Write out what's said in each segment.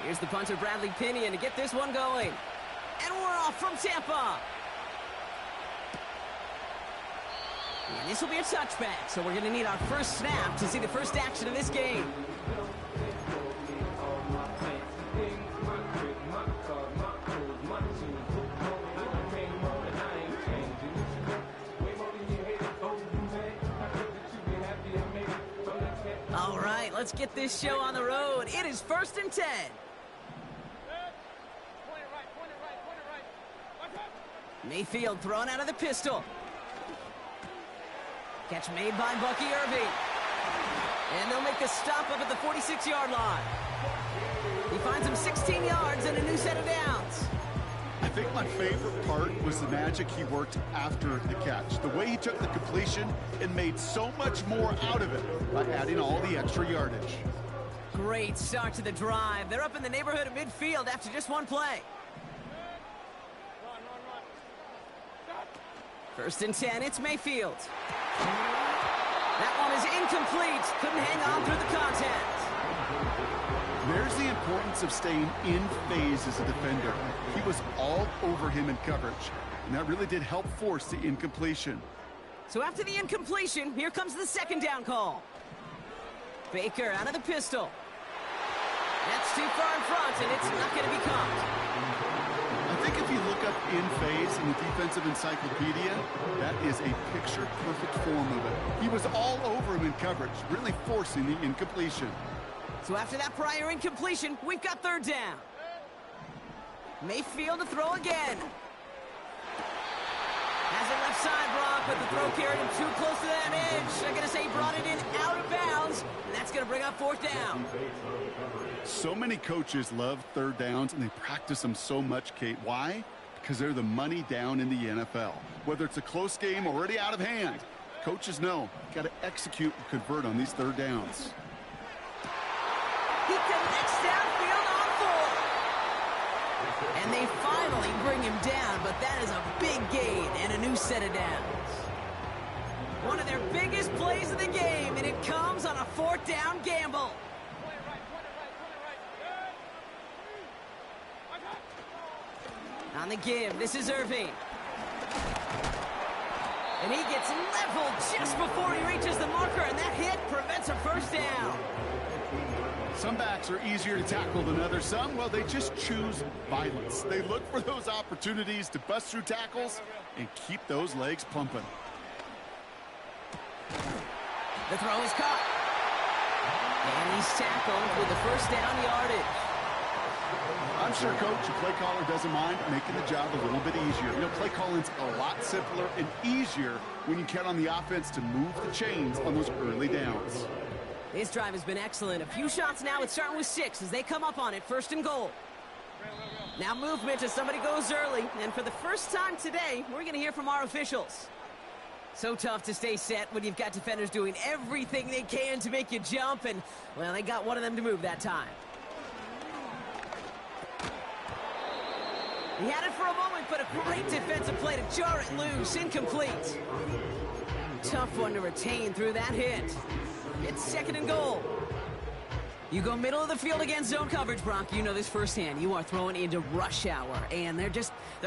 Here's the punter, Bradley Pinion, to get this one going. And we're off from Tampa. And this will be a touchback, so we're going to need our first snap to see the first action of this game. All right, let's get this show on the road. It is 1st and 10. Mayfield thrown out of the pistol. Catch made by Bucky Irving. And they'll make the stop up at the 46-yard line. He finds him 16 yards and a new set of downs. I think my favorite part was the magic he worked after the catch. The way he took the completion and made so much more out of it by adding all the extra yardage. Great start to the drive. They're up in the neighborhood of midfield after just one play. 1st and 10, it's Mayfield. That one is incomplete. Couldn't hang on through the contact. There's the importance of staying in phase as a defender. He was all over him in coverage, and that really did help force the incompletion. So after the incompletion, here comes the 2nd down call. Baker out of the pistol. That's too far in front, and it's not going to be caught. I think if you look up in phase in the defensive encyclopedia, that is a picture-perfect form of it. He was all over him in coverage, really forcing the incompletion. So after that prior incompletion, we've got 3rd down. Mayfield to throw again. Has it left side, Brock, but the throw carried him too close to that edge. I'm going to say he brought it in out of bounds, and that's going to bring up 4th down. So many coaches love 3rd downs, and they practice them so much, Kate. Why? Because they're the money down in the NFL. Whether it's a close game already out of hand, coaches know got to execute and convert on these 3rd downs. He connects downfield on 4. And they finally bring him down, but that is a big gain and a new set of downs. One of their biggest plays of the game, and it comes on a 4th down gamble. On the give, this is Irving. And he gets leveled just before he reaches the marker, and that hit prevents a 1st down. Some backs are easier to tackle than others. Some, well, they just choose violence. They look for those opportunities to bust through tackles and keep those legs pumping. The throw is caught. And he's tackled with the 1st down yardage. I'm sure, Coach, a play caller doesn't mind making the job a little bit easier. You know, play calling's a lot simpler and easier when you count on the offense to move the chains on those early downs. This drive has been excellent. A few shots now. It's starting with 6 as they come up on it. 1st and goal. Now movement as somebody goes early. And for the first time today, we're going to hear from our officials. So tough to stay set when you've got defenders doing everything they can to make you jump. And, well, they got one of them to move that time. He had it for a moment, but a great defensive play to jar it loose. Incomplete. Tough one to retain through that hit. It's 2nd and goal. You go middle of the field against zone coverage, Brock. You know this firsthand. You are throwing into rush hour, and there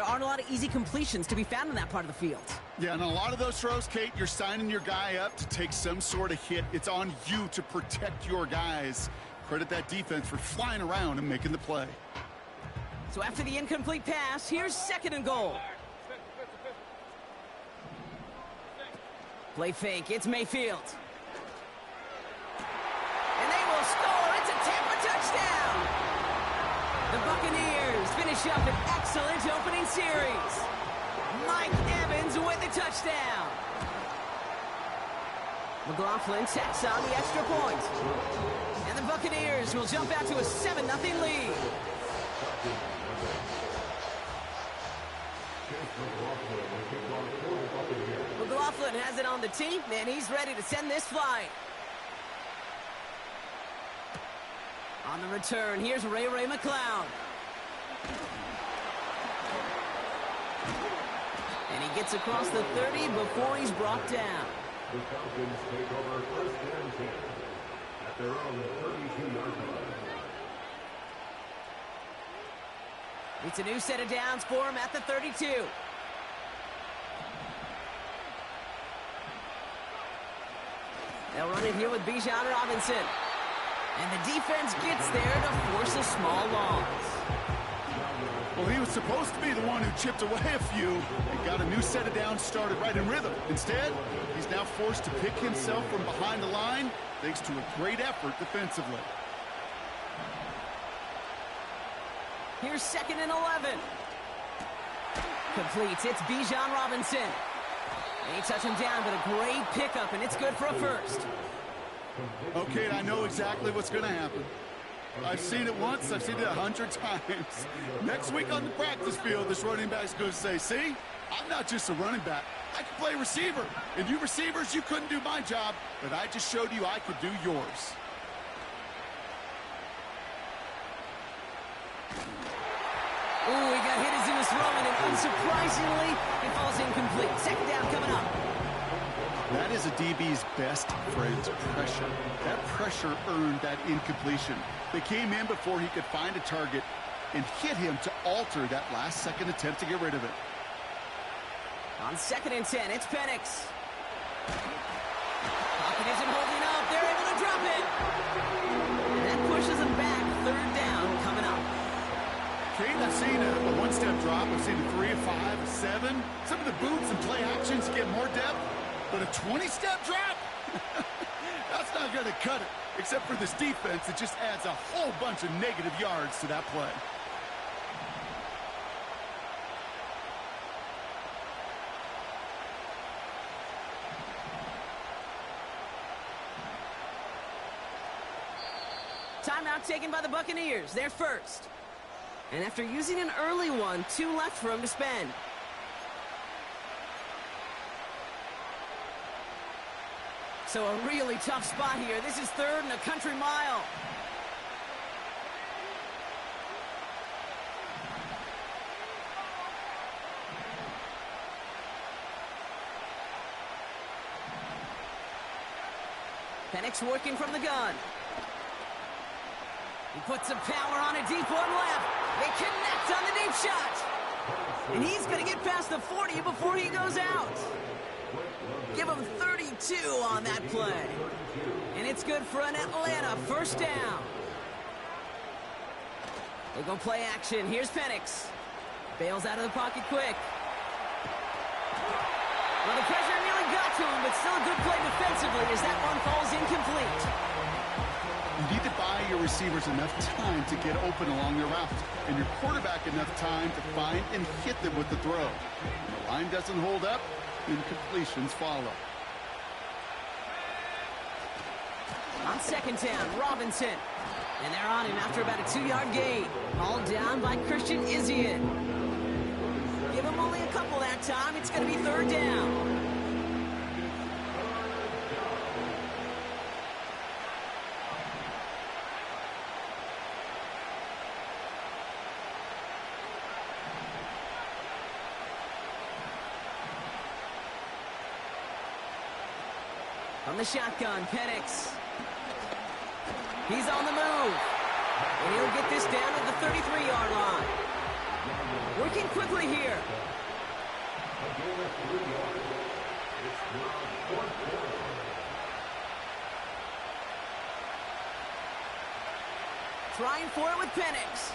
aren't a lot of easy completions to be found in that part of the field. Yeah, and a lot of those throws, Kate, you're signing your guy up to take some sort of hit. It's on you to protect your guys. Credit that defense for flying around and making the play. So after the incomplete pass, here's 2nd and goal. Play fake. It's Mayfield. And they will score. It's a Tampa touchdown. The Buccaneers finish up an excellent opening series. Mike Evans with the touchdown. McLaughlin tacks on the extra point. And the Buccaneers will jump out to a 7-0 lead. McLaughlin has it on the tee, and he's ready to send this flight. On the return, here's Ray McCloud. And he gets across the 30 before he's brought down. They're on the 32-yard line. It's a new set of downs for him at the 32. They'll run it here with Bijan Robinson. And the defense gets there to force a small loss. Well, he was supposed to be the one who chipped away a few and got a new set of downs started right in rhythm. Instead, he's now forced to pick himself from behind the line thanks to a great effort defensively. Here's 2nd and 11. Completes. It's Bijan Robinson. They touch him down, but a great pickup, and it's good for a first. Okay, I know exactly what's going to happen. I've seen it once. I've seen it 100 times. Next week on the practice field, this running back's going to say, see, I'm not just a running back. I can play receiver. And you receivers, you couldn't do my job, but I just showed you I could do yours. Ooh, he got hit as he was throwing, and unsurprisingly, it falls incomplete. 2nd down coming up. That is a DB's best friend, pressure. That pressure earned that incompletion. They came in before he could find a target and hit him to alter that last-second attempt to get rid of it. On 2nd and 10, it's Penix. Pocket isn't holding up. They're able to drop it. And that pushes them back. 3rd down coming up. Kate, I've seen a one-step drop. I've seen a 3, a 5, a 7. Some of the boots and play actions get more depth. But a 20-step drop? That's not going to cut it. Except for this defense, it just adds a whole bunch of negative yards to that play. Timeout taken by the Buccaneers. They're first. And after using an early one, 2 left for him to spend. So a really tough spot here. This is 3rd and a country mile. Penix working from the gun. He puts some power on a deep one left. They connect on the deep shot. And he's going to get past the 40 before he goes out. Give him 32 on that play. And it's good for an Atlanta 1st down. They go play action. Here's Penix. Bails out of the pocket quick. Well, the pressure nearly got to him, but still a good play defensively as that one falls incomplete. You need to buy your receivers enough time to get open along their route, and your quarterback enough time to find and hit them with the throw. When the line doesn't hold up, incompletions follow. On 2nd down, Robinson. And they're on him after about a 2-yard gain. All down by Christian Izien. Give him only a couple that time. It's going to be 3rd down. From the shotgun, Penix. He's on the move. And he'll get this down to the 33-yard line. Working quickly here. Trying for it with Penix.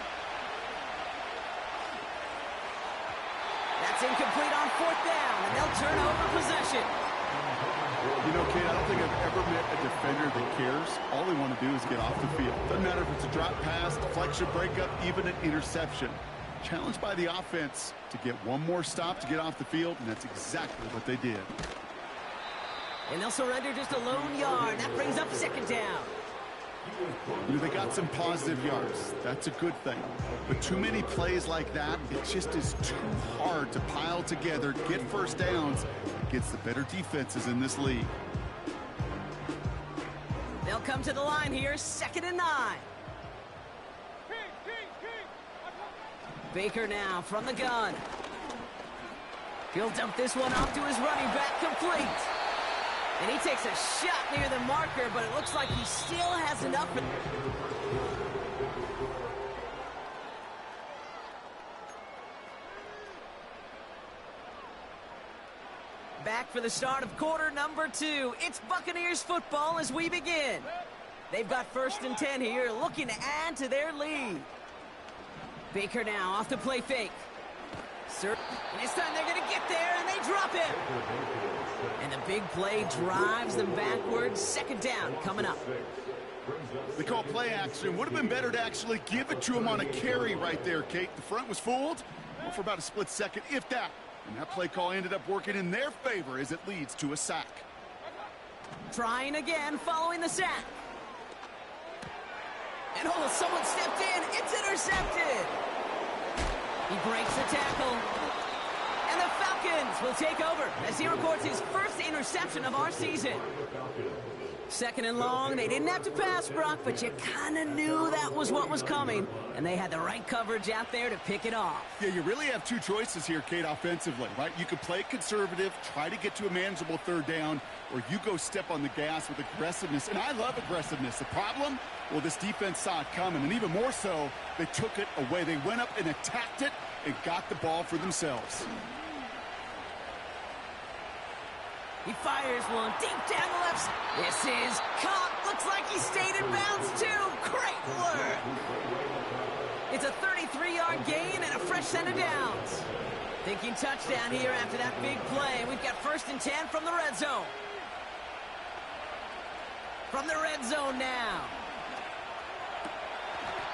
That's incomplete on 4th down, and they'll turn over possession. You know, Kate, I don't think I've ever met a defender that cares. All they want to do is get off the field. Doesn't matter if it's a drop pass, deflection, breakup, even an interception. Challenged by the offense to get one more stop to get off the field, and that's exactly what they did. And they'll surrender just a lone yard. That brings up 2nd down. You know, they got some positive yards. That's a good thing. But too many plays like that, it just is too hard to pile together, get 1st downs against the better defenses in this league. They'll come to the line here, 2nd and 9. Baker now from the gun. He'll dump this one off to his running back, complete. And he takes a shot near the marker, but it looks like he still has enough. Back for the start of quarter number 2. It's Buccaneers football as we begin. They've got 1st and 10 here, looking to add to their lead. Baker now off the play fake. And this time they're going to get there, and they drop him. And the big play drives them backwards. 2nd down coming up. They call play action. Would have been better to actually give it to him on a carry right there, Kate. The front was fooled for about a split second, if that. And that play call ended up working in their favor as it leads to a sack. Trying again following the sack. And someone stepped in. It's intercepted. He breaks the tackle. And the Falcons will take over as he records his 1st interception of our season. 2nd and long. They didn't have to pass, Brock, but you kind of knew that was what was coming. And they had the right coverage out there to pick it off. Yeah, you really have 2 choices here, Kate, offensively, right? You could play conservative, try to get to a manageable 3rd down, or you go step on the gas with aggressiveness. And I love aggressiveness. The problem? Well, this defense saw it coming, and even more so, they took it away. They went up and attacked it and got the ball for themselves. He fires one deep down the left side. This is caught. Looks like he stayed in bounds, too. Great work. It's a 33-yard gain and a fresh set of downs. Thinking touchdown here after that big play. We've got 1st and 10 from the red zone. From the red zone now.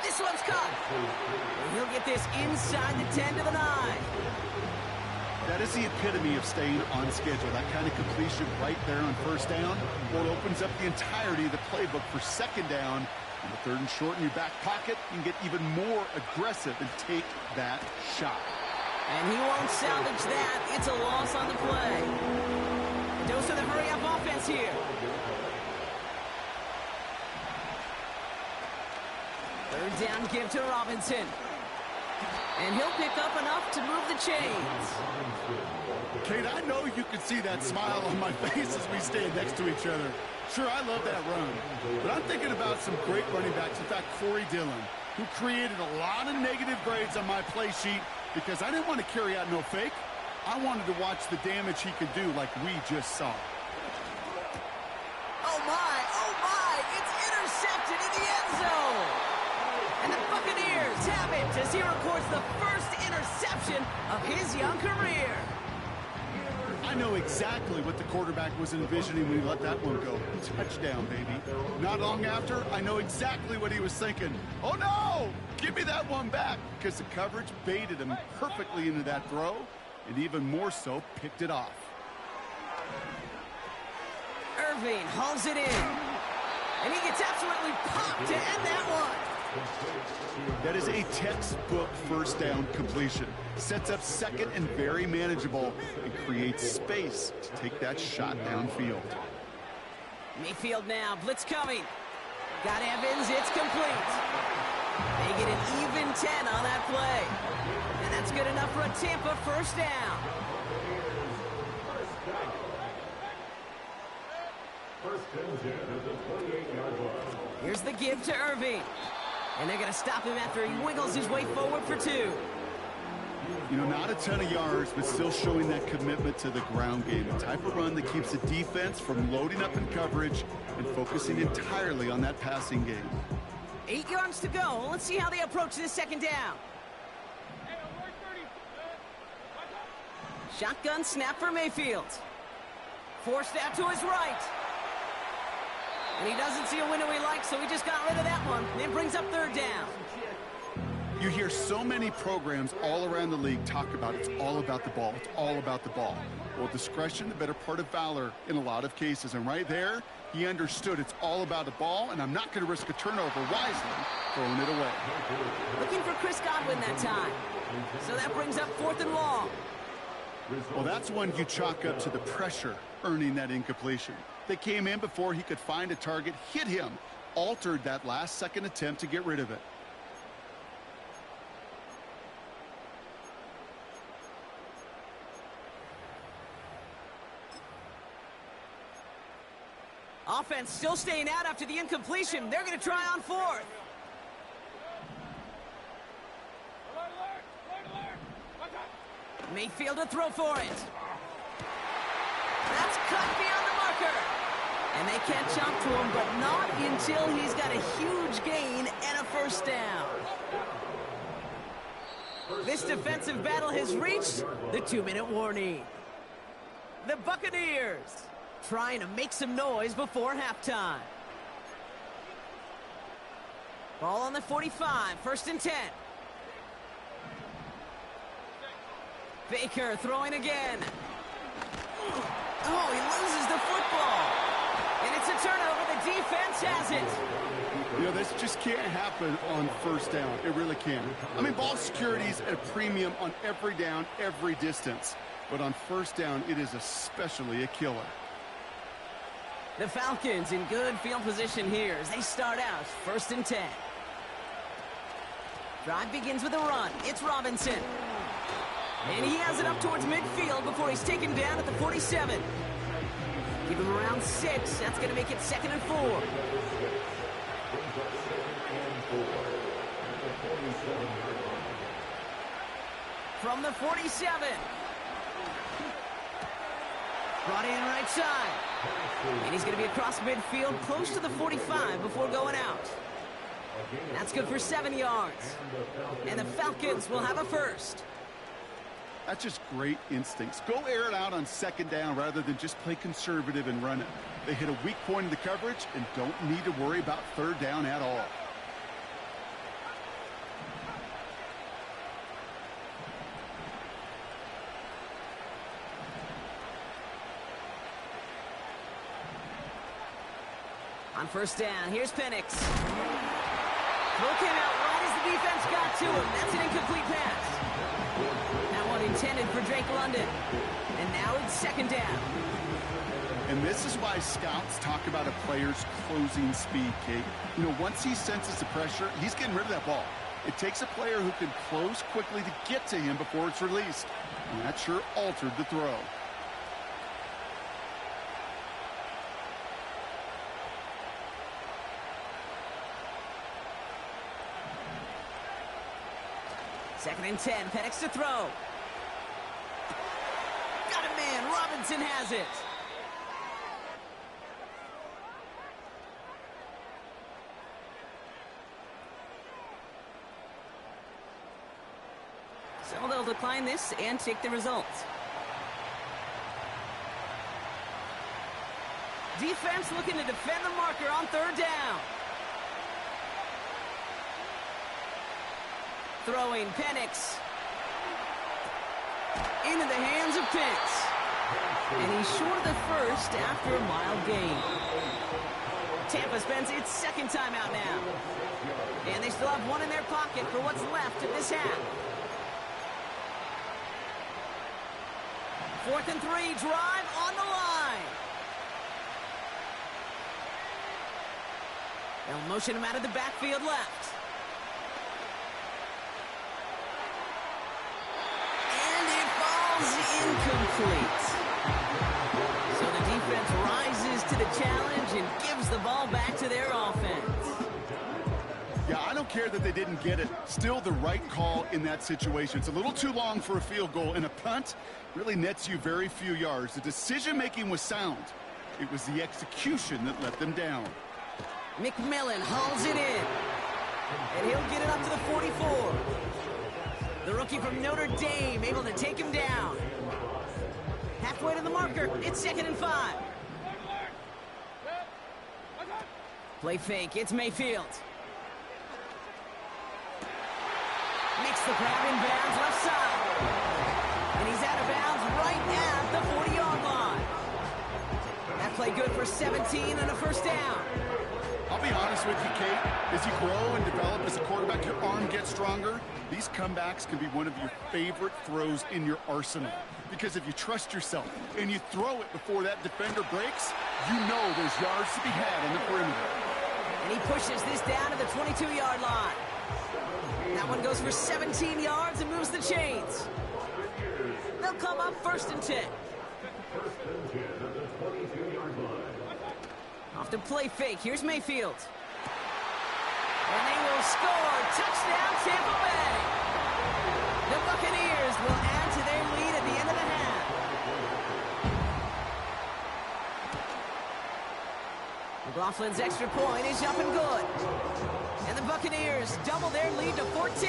This one's caught. And he'll get this inside the 10 to the 9. That is the epitome of staying on schedule. That kind of completion right there on 1st down. Well, it opens up the entirety of the playbook for 2nd down. On the 3rd and short in your back pocket, you can get even more aggressive and take that shot. And he won't salvage that. It's a loss on the play. A dose of the hurry-up offense here. 3rd down give to Robinson. And he'll pick up enough to move the chains. Kate, I know you can see that smile on my face as we stand next to each other. Sure, I love that run. But I'm thinking about some great running backs. In fact, Corey Dillon, who created a lot of negative grades on my play sheet because I didn't want to carry out no fake. I wanted to watch the damage he could do like we just saw. Oh my, it's intercepted in the end zone. And the Buccaneers have it as he records the 1st interception of his young career. I know exactly what the quarterback was envisioning when he let that one go. Touchdown, baby. Not long after, I know exactly what he was thinking. Oh, no! Give me that one back! Because the coverage baited him perfectly into that throw, and even more so, picked it off. Irving hauls it in. And he gets absolutely popped to end that one. That is a textbook 1st down completion. Sets up 2nd and very manageable and creates space to take that shot downfield. Mayfield now, blitz coming. Got Evans, it's complete. They get an even 10 on that play. And that's good enough for a Tampa 1st down. Here's the give to Irving. And they're going to stop him after he wiggles his way forward for 2. You know, not a ton of yards, but still showing that commitment to the ground game. The type of run that keeps the defense from loading up in coverage and focusing entirely on that passing game. 8 yards to go. Let's see how they approach this 2nd down. Shotgun snap for Mayfield. Forced out to his right. And he doesn't see a window he likes, so he just got rid of that one. And brings up 3rd down. You hear so many programs all around the league talk about it's all about the ball. It's all about the ball. Well, discretion, the better part of valor in a lot of cases. And right there, he understood it's all about the ball, and I'm not going to risk a turnover wisely, throwing it away. Looking for Chris Godwin that time. So that brings up 4th and long. Well, that's one you chalk up to the pressure earning that incompletion. They came in before he could find a target, hit him, altered that last-second attempt to get rid of it. offense still staying out after the incompletion. They're going to try on fourth. Mayfield to throw for it. That's cut beyond the marker. And they catch up to him, but not until he's got a huge gain and a first down. This defensive battle has reached the 2-minute warning. The Buccaneers trying to make some noise before halftime. Ball on the 45, 1st and 10. Baker throwing again. Oh, he loses the football. And it's a turnover. The defense has it. You know, this just can't happen on first down. It really can't. I mean, ball security is at a premium on every down, every distance. But on first down, it is especially a killer. The Falcons in good field position here as they start out 1st and 10. Drive begins with a run. It's Robinson. And he has it up towards midfield before he's taken down at the 47. Give him around 6. That's going to make it 2nd and 4. From the 47. Brought in right side. And he's going to be across midfield close to the 45 before going out. That's good for 7 yards. And the Falcons will have a first. That's just great instincts. Go air it out on 2nd down rather than just play conservative and run it. They hit a weak point in the coverage and don't need to worry about 3rd down at all. On 1st down, here's Penix. Throw came out right as the defense got to him. That's an incomplete pass. That one intended for Drake London. And now it's 2nd down. And this is why scouts talk about a player's closing speed, Kate. You know, once he senses the pressure, he's getting rid of that ball. It takes a player who can close quickly to get to him before it's released. And that sure altered the throw. Second and 10, Penix to throw. Got a man, Robinson has it. So they'll decline this and take the results. Defense looking to defend the marker on 3rd down. Throwing Penix into the hands of Pitts. And he's short of the first after a mild gain. Tampa spends its 2nd time out now. And they still have one in their pocket for what's left of this half. 4th and 3, drive on the line. They'll motion him out of the backfield left. Incomplete. So the defense rises to the challenge and gives the ball back to their offense. Yeah, I don't care that they didn't get it. Still the right call in that situation. It's a little too long for a field goal, and a punt really nets you very few yards. The decision-making was sound. It was the execution that let them down. McMillan hauls it in. And he'll get it up to the 44. The rookie from Notre Dame able to take him down. Halfway to the marker. It's 2nd and 5. Play fake. It's Mayfield. Makes the grab in bounds left side. And he's out of bounds right at the 40-yard line. That play good for 17 and a first down. I'll be honest with you, Kate. As you grow and develop as a quarterback, your arm gets stronger. These comebacks can be one of your favorite throws in your arsenal. Because if you trust yourself and you throw it before that defender breaks, you know there's yards to be had on the perimeter. And he pushes this down to the 22-yard line. That one goes for 17 yards and moves the chains. They'll come up 1st and 10. Off the play fake. Here's Mayfield. And they will score. Touchdown, Tampa Bay. The Buccaneers will add to their lead at the end of the half. McLaughlin's extra point is up and good. And the Buccaneers double their lead to 14.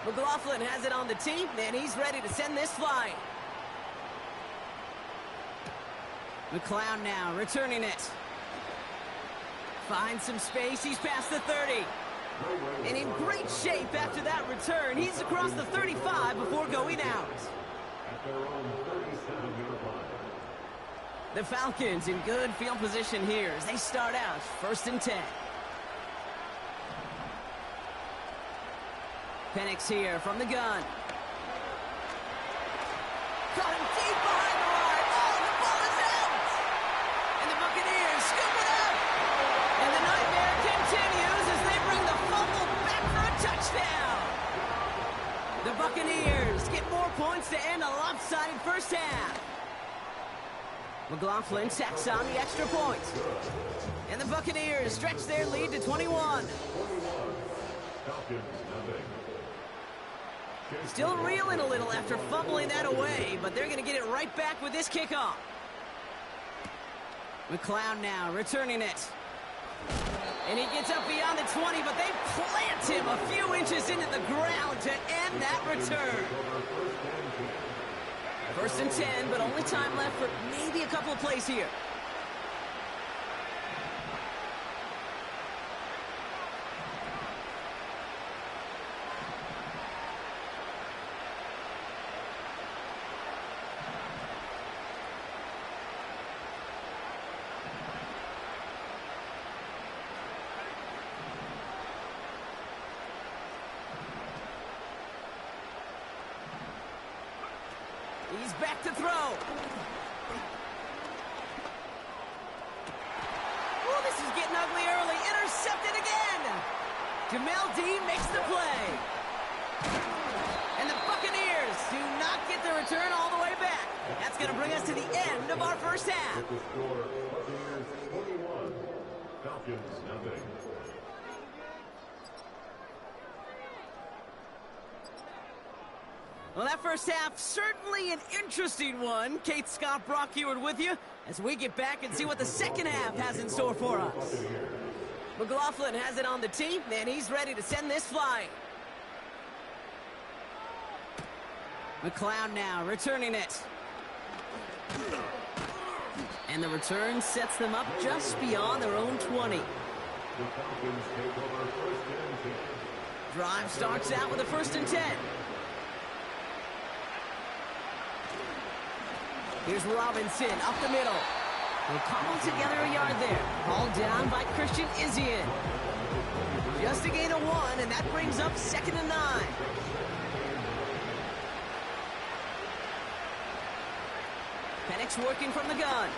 McLaughlin has it on the team, and he's ready to send this flying. McLeod now returning it. Finds some space. He's past the 30. And in great shape after that return. He's across the 35 before going out. At their own 37-yard line. The Falcons in good field position here as they start out 1st and 10. Penix here from the gun. Caught him deep behind the line. Oh, the ball is out! And the Buccaneers scoop it up! And the nightmare continues as they bring the fumble back for a touchdown! The Buccaneers get more points to end a lopsided first half. McLaughlin tacks on the extra point. And the Buccaneers stretch their lead to 21. Still reeling a little after fumbling that away, but they're going to get it right back with this kickoff. McLeod now returning it. And he gets up beyond the 20, but they plant him a few inches into the ground to end that return. 1st and 10, but only time left for maybe a couple of plays here. He's back to throw. Oh, this is getting ugly early. Intercepted again. Jamel Dean makes the play. And the Buccaneers do not get the return all the way back. That's going to bring us to the end of our first half. With the score, Buccaneers 21, Falcons nothing. Well, that first half, certainly an interesting one. Kate Scott, Brock Heward with you as we get back and see what the second half has in store for us. McLaughlin has it on the team, and he's ready to send this flying. McLeod now returning it. And the return sets them up just beyond their own 20. The Falcons take over 1st and 10. Drive starts out with a 1st and 10. Here's Robinson up the middle. They'll cobble together a yard there. Hauled down by Christian Izien. Just a gain of 1, and that brings up 2nd and 9. Penix working from the gun.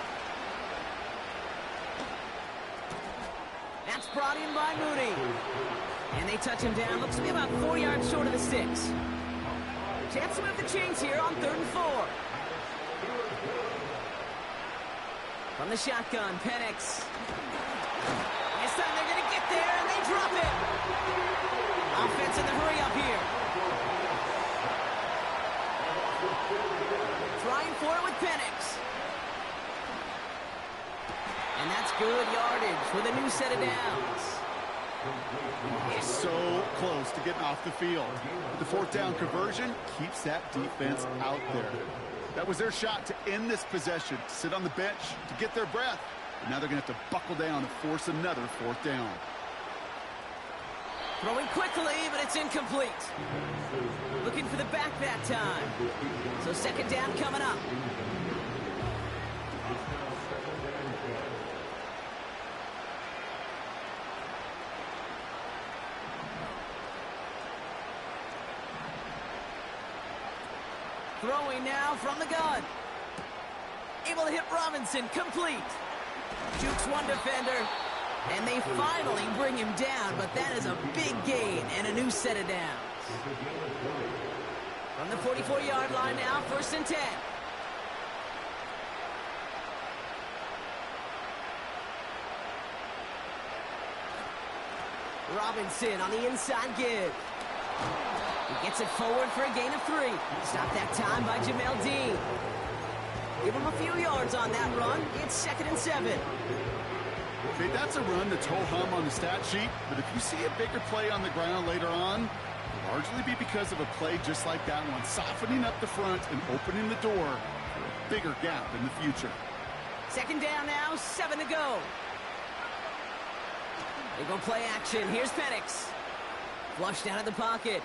That's brought in by Mooney. And they touch him down. Looks to be about 4 yards short of the sticks. Chance to move the chains here on 3rd and 4. From the shotgun, Penix. This time they're going to get there, and they drop it. Offense in the hurry-up here. Trying for it with Penix. And that's good yardage with a new set of downs. He's so close to getting off the field. The 4th down conversion keeps that defense out there. That was their shot to end this possession, to sit on the bench, to get their breath. And now they're going to have to buckle down and force another 4th down. Throwing quickly, but it's incomplete. Looking for the back that time. So 2nd down coming up. Throwing now from the gun. Able to hit Robinson, complete. Jukes one defender, and they finally bring him down, but that is a big gain and a new set of downs. From the 44-yard line now, 1st and 10. Robinson on the inside give. He gets it forward for a gain of 3. Stopped that time by Jamel Dean. Give him a few yards on that run. It's 2nd and 7. Okay, that's a run that's ho-hum on the stat sheet, but if you see a bigger play on the ground later on, it'll largely be because of a play just like that one, softening up the front and opening the door for a bigger gap in the future. 2nd down now, 7 to go. They go play action. Here's Penix. Flushed out of the pocket.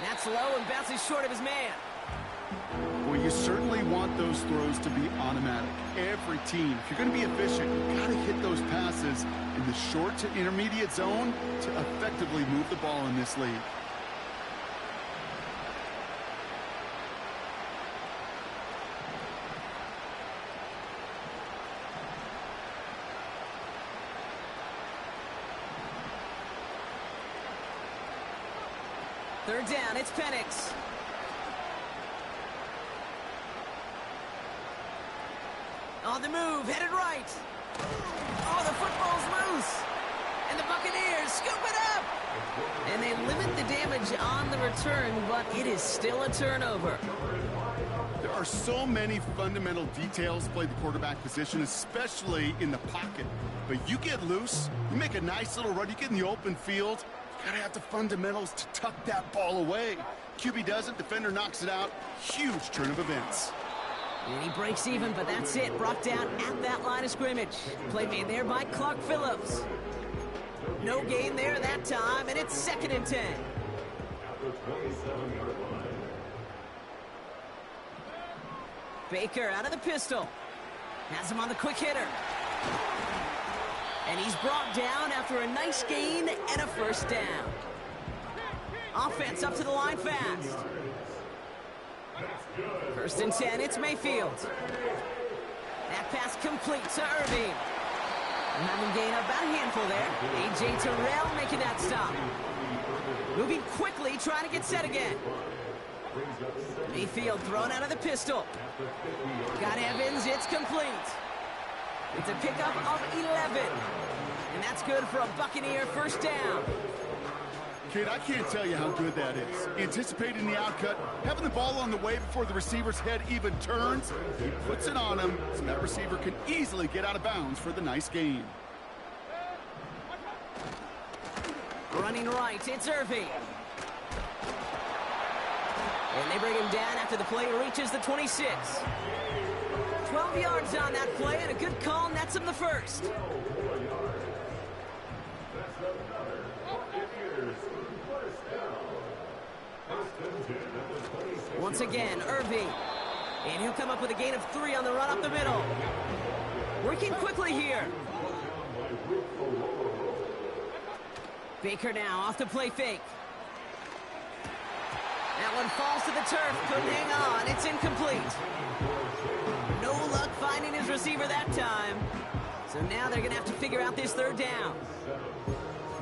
That's low and bounces short of his man. Well, you certainly want those throws to be automatic. Every team, if you're going to be efficient, you got to hit those passes in the short to intermediate zone to effectively move the ball in this league. Third down, it's Penix. On the move, headed right. Oh, the football's loose. And the Buccaneers scoop it up. And they limit the damage on the return, but it is still a turnover. There are so many fundamental details to play the quarterback position, especially in the pocket. But you get loose, you make a nice little run, you get in the open field, you gotta have the fundamentals to tuck that ball away. QB doesn't, defender knocks it out. Huge turn of events. And he breaks even, but that's it. Brought down at that line of scrimmage. Play made there by Clark Phillips. No gain there that time, and it's 2nd and 10. Baker out of the pistol. Has him on the quick hitter. And he's brought down after a nice gain and a 1st down. Offense up to the line fast. 1st and 10, it's Mayfield. That pass complete to Irving. Having gain about a handful there. A.J. Terrell making that stop. Moving quickly, trying to get set again. Mayfield thrown out of the pistol. Got Evans, it's complete. It's a pickup of 11. And that's good for a Buccaneer 1st down. Kid, I can't tell you how good that is. Anticipating the outcut, having the ball on the way before the receiver's head even turns, he puts it on him so that receiver can easily get out of bounds for the nice gain. Running right, it's Irving. And they bring him down after the play reaches the 26. 12 yards on that play, and a good call nets him the 1st. Once again, Irving. And he'll come up with a gain of 3 on the run up the middle. Working quickly here. Baker now off the play fake. That one falls to the turf. Couldn't hang on. It's incomplete. No luck finding his receiver that time. So now they're going to have to figure out this 3rd down.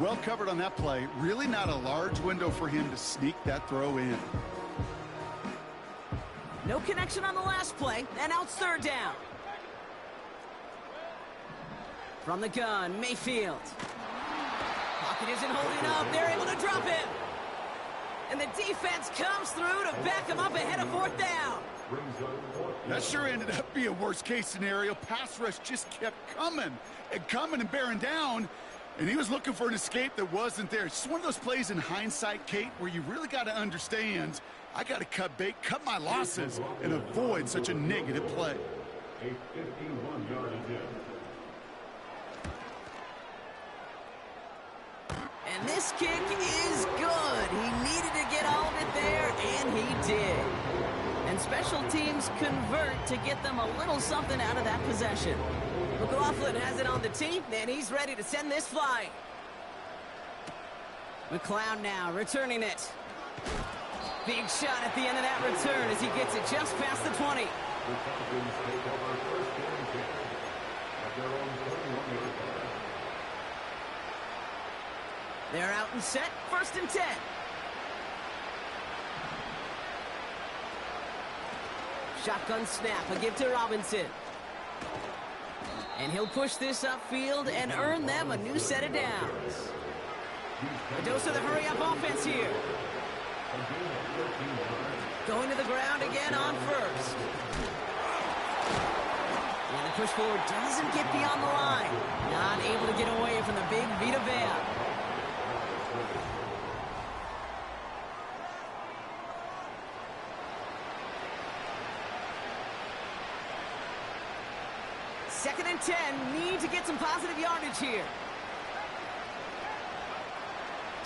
Well covered on that play. Really not a large window for him to sneak that throw in. No connection on the last play, and now it's 3rd down. From the gun, Mayfield. Pocket isn't holding up. They're able to drop him. And the defense comes through to back him up ahead of 4th down. That sure ended up being a worst-case scenario. Pass rush just kept coming and bearing down. And he was looking for an escape that wasn't there. It's just one of those plays in hindsight, Kate, where you really got to understand, I got to cut bait, cut my losses, and avoid such a negative play. A 51-yard attempt. And this kick is good. He needed to get all of it there, and he did. And special teams convert to get them a little something out of that possession. McLaughlin has it on the tee, and he's ready to send this flying. McLeod now returning it. Big shot at the end of that return as he gets it just past the 20. They're out and set, 1st and 10. Shotgun snap, a give to Robinson. And he'll push this upfield and earn them a new set of downs. A dose of the hurry-up offense here. Going to the ground again on first. And the push forward doesn't get beyond the line. Not able to get away from the big Vita Vea. Second and 10. Need to get some positive yardage here.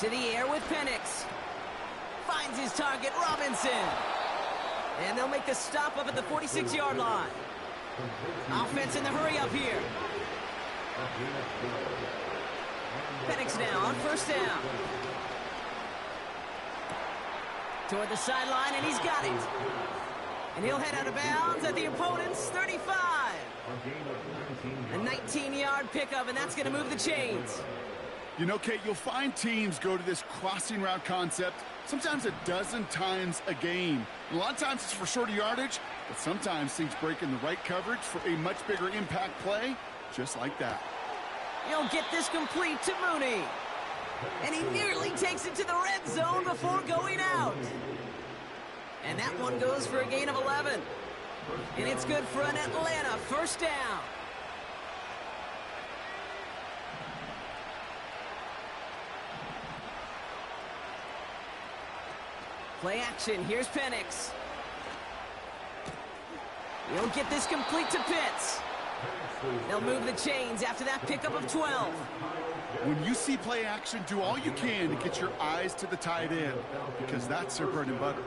To the air with Penix. Finds his target, Robinson. And they'll make the stop up at the 46-yard line. Offense in the hurry up here. Penix now on first down. Toward the sideline, and he's got it. And he'll head out of bounds at the opponent's 35. A 19-yard pickup, and that's going to move the chains. You know, Kate, you'll find teams go to this crossing route concept sometimes a dozen times a game. And a lot of times it's for shorter yardage, but sometimes things break in the right coverage for a much bigger impact play, just like that. He'll get this complete to Mooney. And he nearly takes it to the red zone before going out. And that one goes for a gain of 11. And it's good for an Atlanta first down. Play action. Here's Penix. He'll get this complete to Pitts. They'll move the chains after that pickup of 12. When you see play action, do all you can to get your eyes to the tight end, because that's their bread and butter.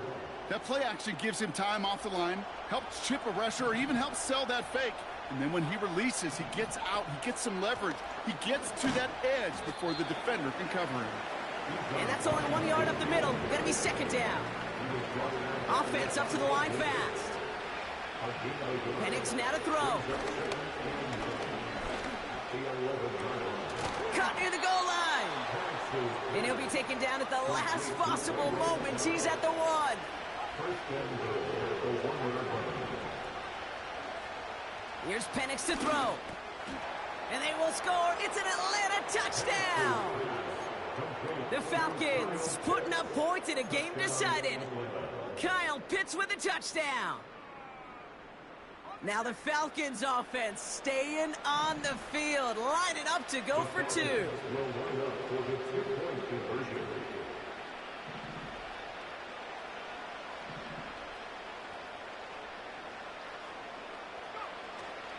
That play action gives him time off the line, helps chip a rusher, or even helps sell that fake. And then when he releases, he gets out, he gets some leverage. He gets to that edge before the defender can cover him. And that's only 1 yard up the middle. Gonna be second down. Offense up to the line fast. Penix now to throw. Caught near the goal line. And he'll be taken down at the last possible moment. He's at the 1. Here's Penix to throw. And they will score. It's an Atlanta touchdown. The Falcons putting up points in a game decided. Kyle Pitts with a touchdown. Now the Falcons offense staying on the field, lining up to go for 2.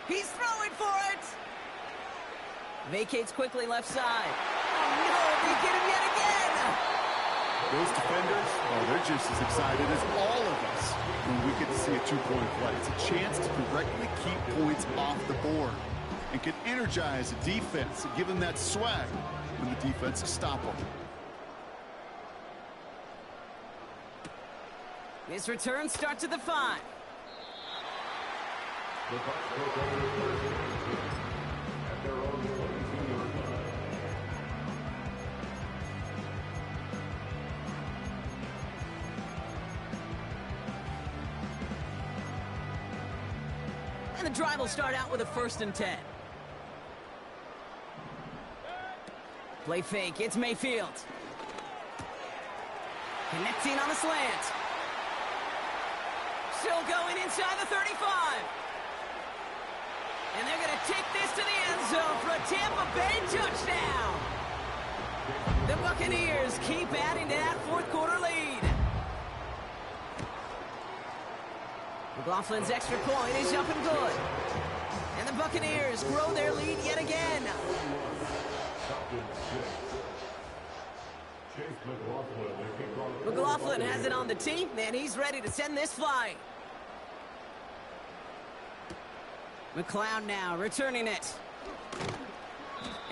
He's throwing for it. Vacates quickly left side. Oh no, they get him yet again. Those defenders, oh, they're just as excited as all of us when we get to see a two-point play. It's a chance to directly keep points off the board and can energize a defense and give them that swag when the defense is stoppable. This return starts at the 5. And the drive will start out with a 1st and 10. Play fake. It's Mayfield. Connecting on the slant. Still going inside the 35. And they're going to take this to the end zone for a Tampa Bay touchdown. The Buccaneers keep adding to that 4th quarter lead. McLaughlin's extra point is up and good. And the Buccaneers grow their lead yet again. McLaughlin has it on the tee, and he's ready to send this flying. McLeod now returning it.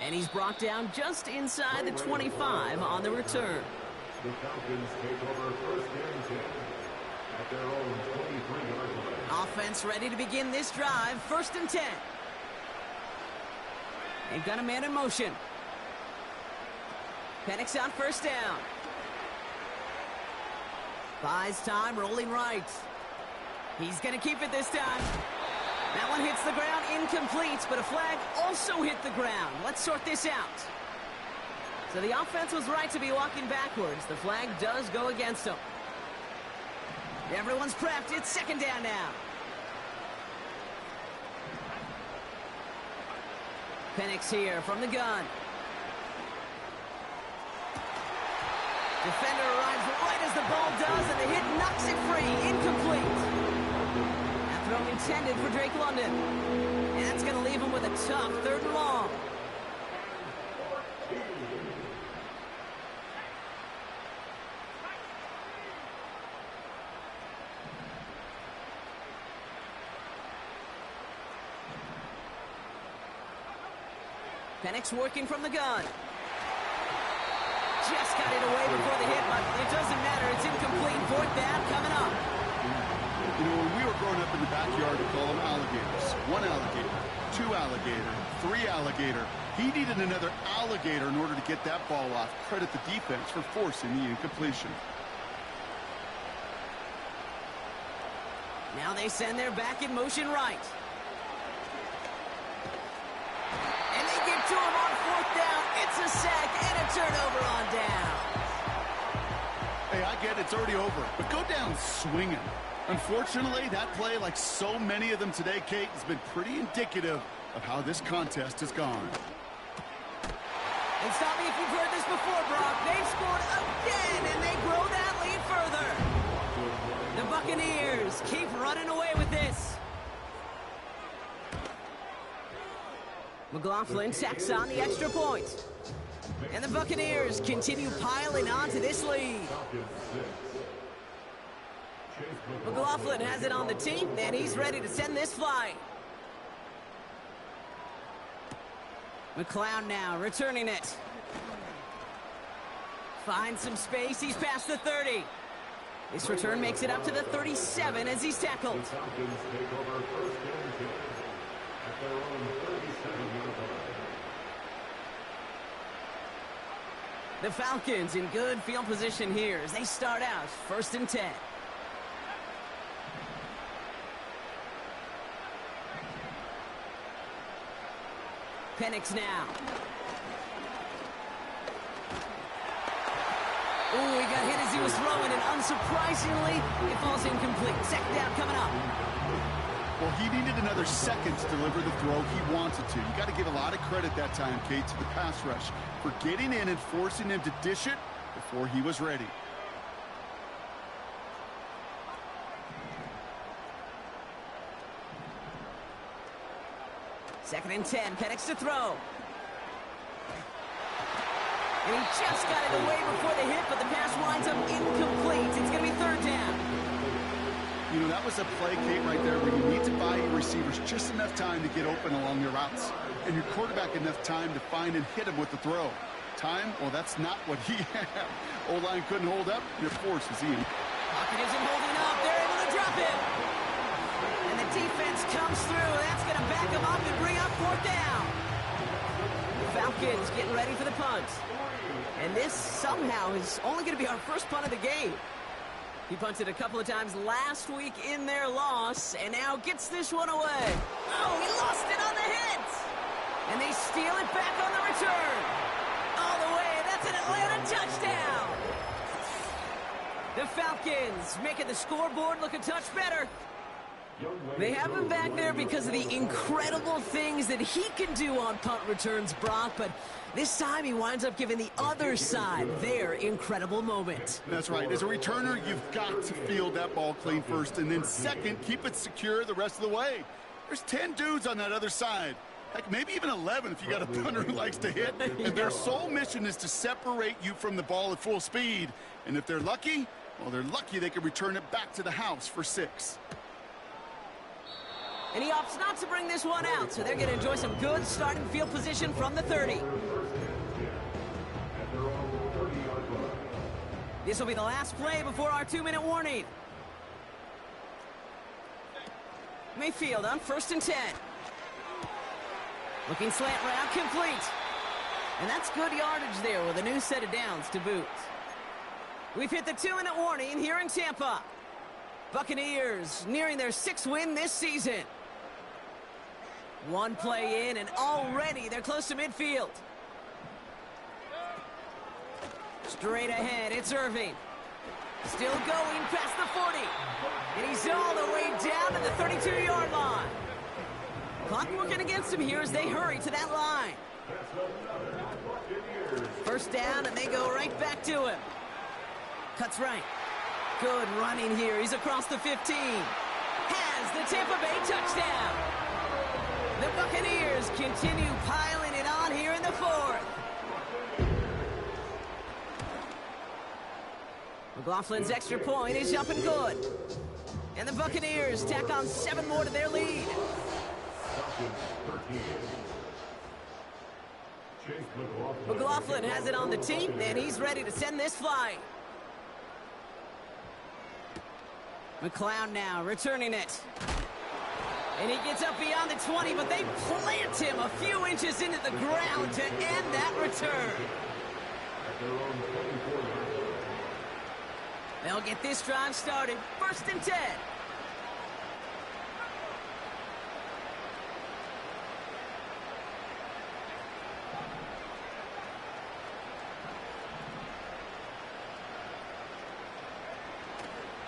And he's brought down just inside the 25 on the return. The Falcons take over 1st and 10 at their own 23-yard line. Offense ready to begin this drive. 1st and 10. They've got a man in motion. Penix on 1st down. Buys time, rolling right. He's going to keep it this time. That one hits the ground, incomplete, but a flag also hit the ground. Let's sort this out. So the offense was right to be walking backwards. The flag does go against them. Everyone's prepped. It's second down now. Penix here from the gun. Defender arrives right as the ball does, and the hit knocks it free. Incomplete. That throw intended for Drake London. And that's going to leave him with a tough 3rd and long. Penix working from the gun. Just got it away before the hit, but it doesn't matter. It's incomplete. 4th down coming up. You know, when we were growing up in the backyard, we call them alligators. 1 alligator, 2 alligator, 3 alligator. He needed another alligator in order to get that ball off. Credit the defense for forcing the incompletion. Now they send their back in motion right. And they get to him on 4th down. It's a sack and a turnover on down. Hey, I get it's already over, but go down swinging. Unfortunately, that play, like so many of them today, Kate, has been pretty indicative of how this contest has gone. And stop me if you've heard this before, Brock. They've scored again, and they grow that lead further. The Buccaneers keep running away with this. McLaughlin tacks on the extra point. And the Buccaneers continue piling on to this lead. McLaughlin has it on the team, and he's ready to send this flying. McLeod now returning it. Finds some space. He's past the 30. This return makes it up to the 37 as he's tackled. The Falcons in good field position here as they start out 1st and 10. Penix now. Ooh, he got hit as he was throwing, and unsurprisingly, it falls incomplete. 2nd down coming up. Well, he needed another second to deliver the throw he wanted to. You got to give a lot of credit that time, Kate, to the pass rush for getting in and forcing him to dish it before he was ready. Second and 10, Penix to throw. And he just got it away before the hit, but the pass winds up incomplete. It's going to be 3rd down. You know, that was a play, Kate, right there where you need to buy your receivers just enough time to get open along their routes, and your quarterback enough time to find and hit him with the throw. Time? Well, that's not what he had. O-line couldn't hold up, and it forces Ian. Pocket isn't holding up. They're able to drop it. And the defense comes through. That's going to back him up and bring up 4th down. The Falcons getting ready for the punt. And this somehow is only going to be our first punt of the game. He punted a couple of times last week in their loss, and now gets this one away. Oh, he lost it on the hit! And they steal it back on the return. All the way, that's an Atlanta touchdown! The Falcons making the scoreboard look a touch better. They have him back there because of the incredible things that he can do on punt returns, Brock, but this time he winds up giving the other side their incredible moment. That's right. As a returner, you've got to field that ball clean first, and then second, keep it secure the rest of the way. There's 10 dudes on that other side. Heck, maybe even 11 if you got a punter who likes to hit. And their sole mission is to separate you from the ball at full speed. And if they're lucky, well, they're lucky they can return it back to the house for 6. And he opts not to bring this one out, so they're going to enjoy some good starting field position from the 30. This will be the last play before our 2-minute warning. Mayfield on 1st and 10. Looking slant route, complete. And that's good yardage there with a new set of downs to boot. We've hit the 2-minute warning here in Tampa. Buccaneers nearing their 6th win this season. One play in, and already they're close to midfield. Straight ahead, it's Irving. Still going past the 40. And he's all the way down to the 32-yard line. Clock working against him here as they hurry to that line. First down, and they go right back to him. Cuts right. Good running here. He's across the 15. Has the Tampa Bay touchdown. The Buccaneers continue piling it on here in the fourth. McLaughlin's extra point is up and good. And the Buccaneers tack on 7 more to their lead. McLaughlin has it on the tee, and he's ready to send this flight. McLeod now returning it. And he gets up beyond the 20, but they plant him a few inches into the ground to end that return. They'll get this drive started. 1st and 10.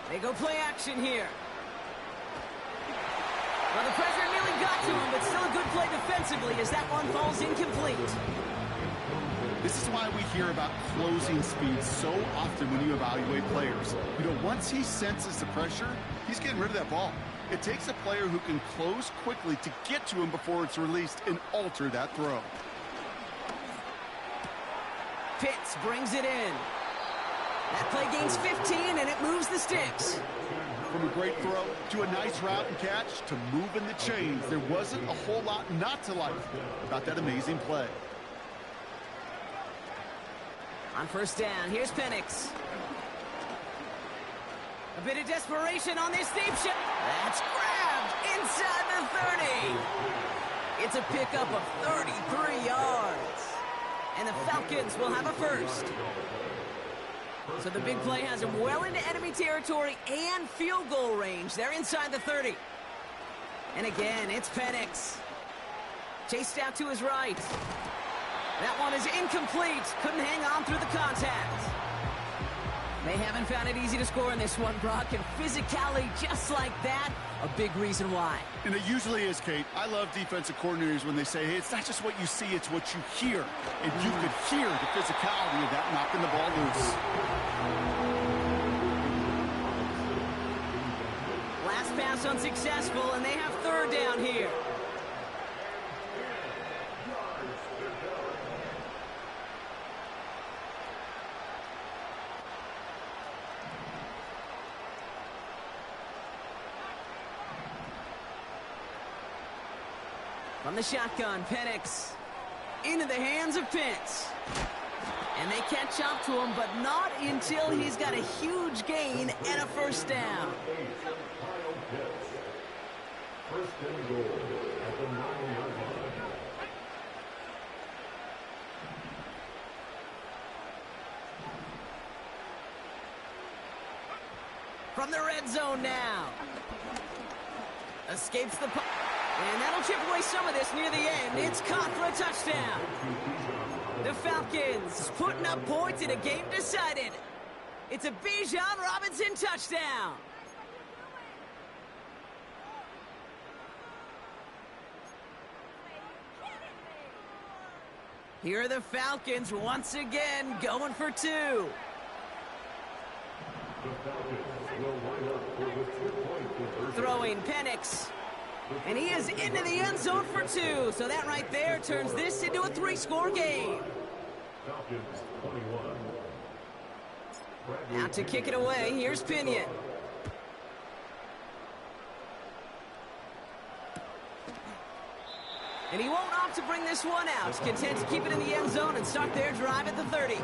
They go play action here. Well, the pressure nearly got to him, but still a good play defensively as that one falls incomplete. This is why we hear about closing speed so often when you evaluate players. You know, once he senses the pressure, he's getting rid of that ball. It takes a player who can close quickly to get to him before it's released and alter that throw. Pitts brings it in. That play gains 15, and it moves the sticks. From a great throw to a nice route and catch to moving the chains, there wasn't a whole lot not to like about that amazing play. On 1st down, here's Penix. A bit of desperation on this deep shot. That's grabbed inside the 30. It's a pickup of 33 yards. And the Falcons will have a first. So the big play has them well into enemy territory and field goal range. They're inside the 30. And again, it's Penix. Chased out to his right. That one is incomplete. Couldn't hang on through the contact. They haven't found it easy to score in this one, Brock. And physicality just like that, a big reason why. And it usually is, Kate. I love defensive coordinators when they say, hey, it's not just what you see, it's what you hear. And you could hear the physicality of that knocking the ball loose. Last pass unsuccessful, and they have 3rd down here. From the shotgun, Penix into the hands of Pitts. And they catch up to him, but not until he's got a huge gain and a 1st down. 1st and goal at the 9-yard line. From the red zone now. Escapes the punt. And that'll chip away some of this near the end. It's caught for a touchdown. The Falcons putting up points in a game decided. It's a Bijan Robinson touchdown. Here are the Falcons once again going for 2. The Falcons will line up for the 2-point conversion. Throwing Penix. And he is into the end zone for 2. So that right there turns this into a 3-score game. Falcons 21. Out to kick it away, here's Pinion. And he won't opt to bring this one out. Content to keep it in the end zone and start their drive at the 30.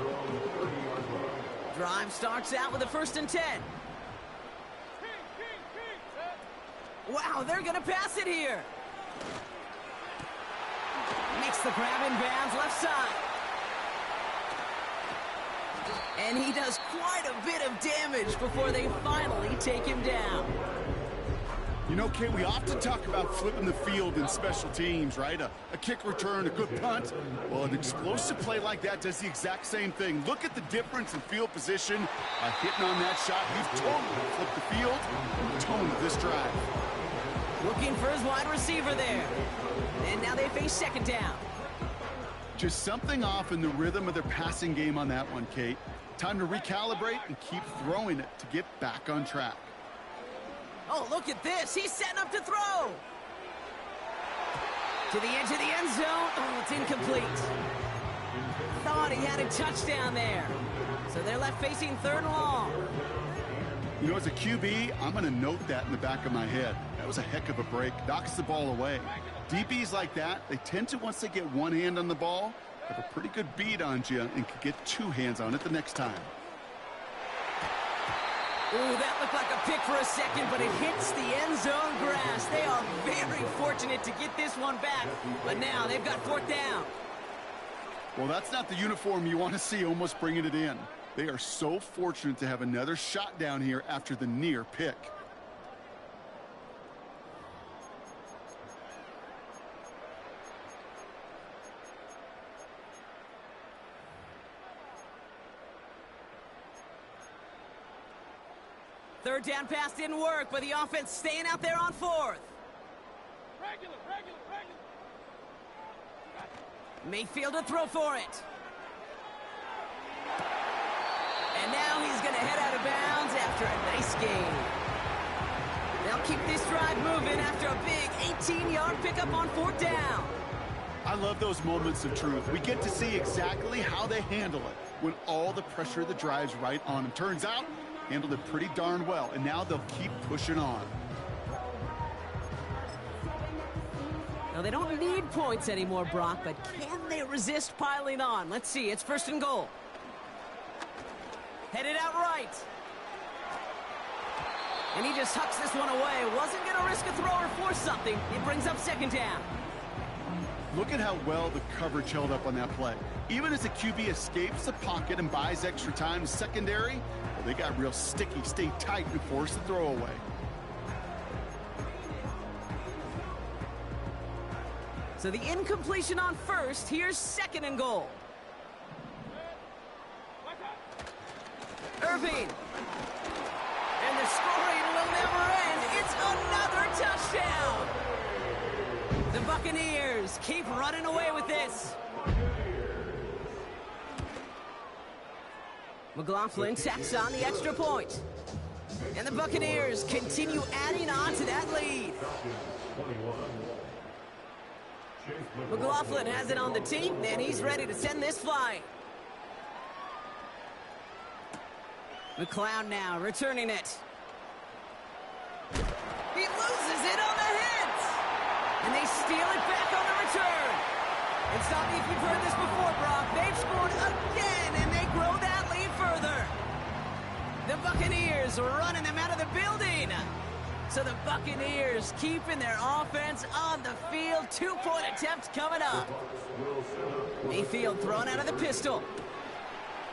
Drive starts out with a 1st and 10. Wow, they're going to pass it here. Makes the grab in bounds left side. And he does quite a bit of damage before they finally take him down. You know, Kate, we often talk about flipping the field in special teams, right? A kick return, a good punt. Well, an explosive play like that does the exact same thing. Look at the difference in field position. By hitting on that shot, he's totally flipped the field and the tone of this drive. Looking for his wide receiver there. And now they face second down. Just something off in the rhythm of their passing game on that one, Kate. Time to recalibrate and keep throwing it to get back on track. Oh, look at this. He's setting up to throw. To the edge of the end zone. Oh, it's incomplete. Thought he had a touchdown there. So they're left facing third and long. You know, as a QB, I'm going to note that in the back of my head. That was a heck of a break. Knocks the ball away. DBs like that, they tend to, once they get one hand on the ball, have a pretty good beat on you and can get two hands on it the next time. Ooh, that looked like a pick for a second, but it hits the end zone grass. They are very fortunate to get this one back, but now they've got fourth down. Well, that's not the uniform you want to see almost bringing it in. They are so fortunate to have another shot down here after the near pick. Third down pass didn't work, but the offense staying out there on fourth. Regular. Mayfield to throw for it. And now he's going to head out of bounds after a nice gain. They'll keep this drive moving after a big 18-yard pickup on fourth down. I love those moments of truth. We get to see exactly how they handle it when all the pressure of the drive's right on them. Turns out, handled it pretty darn well, and now they'll keep pushing on. Now, they don't need points anymore, Brock, but can they resist piling on? Let's see. It's first and goal. Headed out right. And he just hucks this one away. Wasn't going to risk a throw or force something. It brings up second down. Look at how well the coverage held up on that play. Even as the QB escapes the pocket and buys extra time secondary, well, they got real sticky, stay tight, and force the throw away. So the incompletion on first. Here's second and goal. Irving. And the scoring will never end. It's another touchdown. The Buccaneers keep running away with this. McLaughlin tacks on the extra point. And the Buccaneers continue adding on to that lead. McLaughlin has it on the team, and he's ready to send this flying. McLeod now returning it. He loses it on the hit. And they steal it back on the return. And stop me if you've heard this before, Brock. They've scored again, and they grow that lead further. The Buccaneers running them out of the building. So the Buccaneers keeping their offense on the field. 2-point attempt coming up. Mayfield thrown out of the pistol.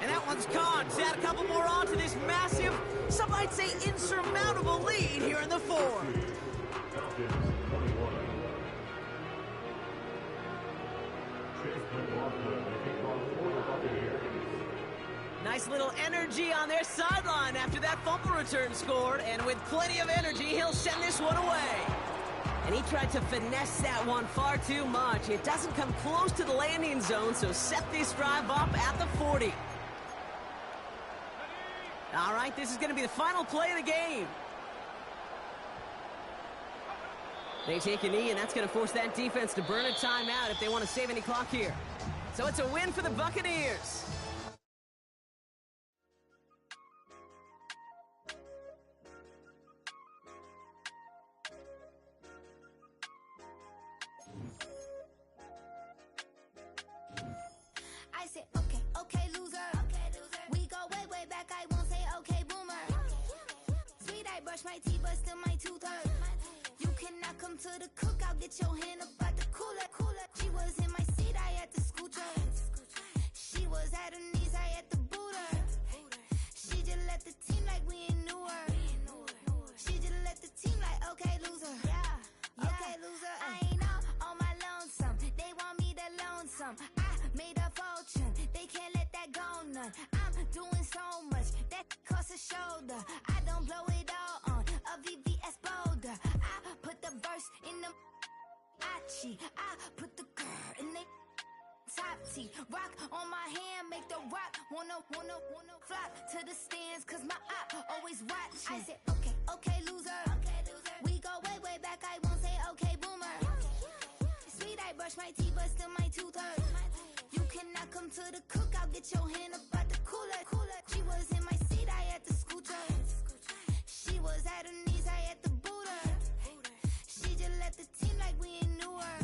And that one's caught. To add a couple more on to this massive, some might say insurmountable lead here in the fourth. Nice little energy on their sideline after that fumble return scored. And with plenty of energy, he'll send this one away. And he tried to finesse that one far too much. It doesn't come close to the landing zone, so set this drive up at the 40. All right, this is going to be the final play of the game. They take a knee, and that's going to force that defense to burn a timeout if they want to save any clock here. So it's a win for the Buccaneers. I said, okay, loser. We go way back. I won't say okay, boomer. Sweet, I brush my teeth, but still my tooth hurt. You cannot come to the cookout, get your hand up at the cooler. She was in my seat, I had to scoot her. She was at her knees, I had to boot her. She just let the team like we ain't knew her. She just let the team like, okay, loser. made a fortune. They can't let that go none. I'm doing so much that costs a shoulder. I don't blow it all on a VVS boulder. I put the verse in the I put the girl in the top T. Rock on my hand, make the rock wanna flock to the stands, cause my op always watching. I said, okay, loser. We go way back, I won't say okay, boomer. Sweet, I brush my teeth, but still my tooth hurt. You cannot come to the cookout, get your hand up out the cooler. She was in my seat, I had to scooter. She was at her knees, I had to boot her. She just let the team like we ain't knew her.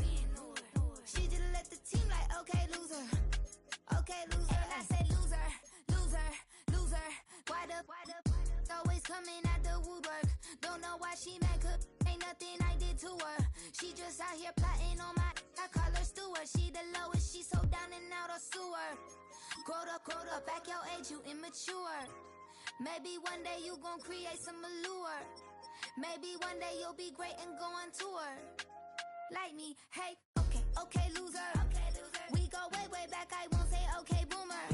She just let the team like, okay, loser. And I said, loser. Why the always coming out the woodwork? Don't know why she mad, cause ain't nothing I did to her. She just out here plotting on my, I call her steward. She the lowest, she so down and out of sewer. Growed up, back your age, you immature. Maybe one day you gon' create some allure. Maybe one day you'll be great and go on tour. Like me, hey, okay, loser. We go way back, I won't say okay, boomer.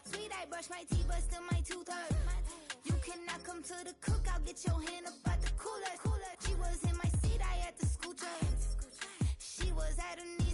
Sweet, I brush my teeth, but still my tooth hurt. You cannot come to the cookout, get your hand up out the cooler. She was in my seat, I had to scooter. She was at her knees.